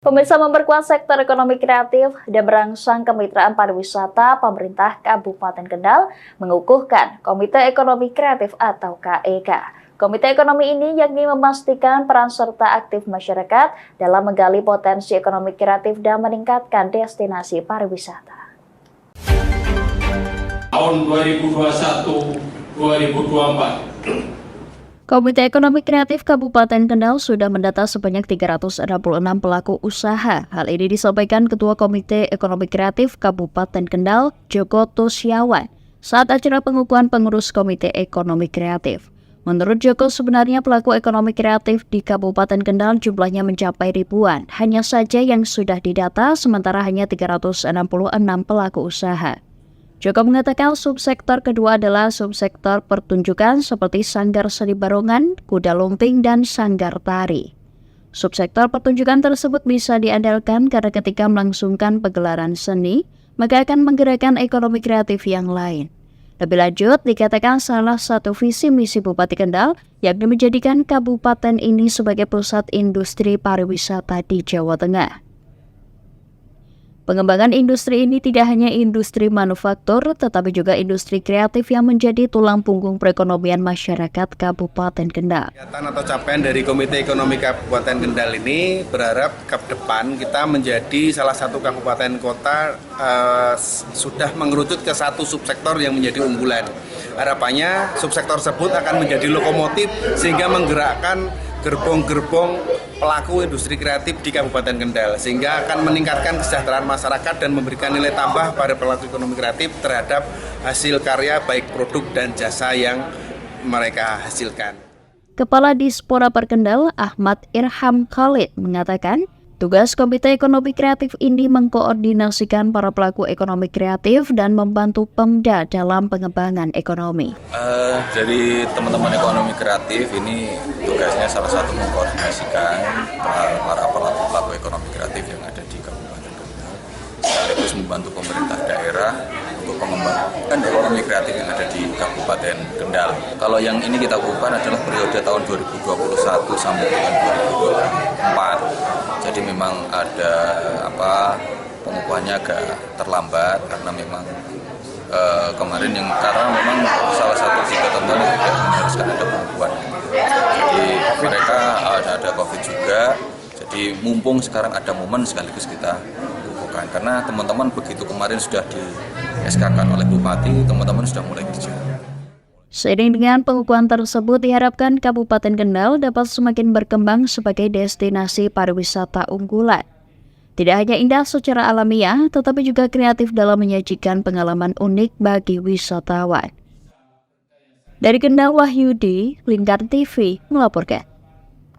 Pemirsa, memperkuat sektor ekonomi kreatif dan merangsang kemitraan pariwisata, pemerintah Kabupaten Kendal mengukuhkan Komite Ekonomi Kreatif atau KEK. Komite ekonomi ini yakni memastikan peran serta aktif masyarakat dalam menggali potensi ekonomi kreatif dan meningkatkan destinasi pariwisata. Tahun 2021-2024. Komite Ekonomi Kreatif Kabupaten Kendal sudah mendata sebanyak 366 pelaku usaha. Hal ini disampaikan Ketua Komite Ekonomi Kreatif Kabupaten Kendal, Joko Tusyawan, saat acara pengukuhan pengurus Komite Ekonomi Kreatif. Menurut Joko, sebenarnya pelaku ekonomi kreatif di Kabupaten Kendal jumlahnya mencapai ribuan. Hanya saja yang sudah didata, sementara hanya 366 pelaku usaha. Joko mengatakan subsektor kedua adalah subsektor pertunjukan seperti sanggar seni barongan, kuda lumping, dan sanggar tari. Subsektor pertunjukan tersebut bisa diandalkan karena ketika melangsungkan pegelaran seni, maka akan menggerakkan ekonomi kreatif yang lain. Lebih lanjut, dikatakan salah satu visi misi Bupati Kendal yakni menjadikan kabupaten ini sebagai pusat industri pariwisata di Jawa Tengah. Pengembangan industri ini tidak hanya industri manufaktur, tetapi juga industri kreatif yang menjadi tulang punggung perekonomian masyarakat Kabupaten Kendal. Kegiatan atau capaian dari Komite Ekonomi Kabupaten Kendal ini berharap ke depan kita menjadi salah satu kabupaten kota sudah mengerucut ke satu subsektor yang menjadi unggulan. Harapannya subsektor tersebut akan menjadi lokomotif sehingga menggerakkan gerbong-gerbong pelaku industri kreatif di Kabupaten Kendal, sehingga akan meningkatkan kesejahteraan masyarakat dan memberikan nilai tambah pada pelaku ekonomi kreatif terhadap hasil karya baik produk dan jasa yang mereka hasilkan. Kepala Dispora Perkendal Ahmad Irham Khalid mengatakan, tugas Komite Ekonomi Kreatif ini mengkoordinasikan para pelaku ekonomi kreatif dan membantu Pemda dalam pengembangan ekonomi. Dari teman-teman ekonomi kreatif ini tugasnya salah satu mengkoordinasikan para pelaku ekonomi kreatif yang ada di Kabupaten Kendal, sekaligus membantu pemerintah daerah untuk pengembangan ekonomi kreatif yang ada di Kabupaten Kendal. Kalau yang ini kita lakukan adalah periode tahun 2021 sampai dengan 2024. Jadi memang ada pengukuhannya agak terlambat karena memang kemarin karena memang salah satu ketentuan yang tidak mengharuskan ada pengukuhan. Jadi mereka ada COVID juga. Jadi mumpung sekarang ada momen sekaligus kita kukuhkan karena teman-teman begitu kemarin sudah di SK-kan oleh Bupati, teman-teman sudah mulai kerja. Seiring dengan pengukuhan tersebut, diharapkan Kabupaten Kendal dapat semakin berkembang sebagai destinasi pariwisata unggulan. Tidak hanya indah secara alamiah, tetapi juga kreatif dalam menyajikan pengalaman unik bagi wisatawan. Dari Kendal, Wahyudi, Lingkar TV melaporkan.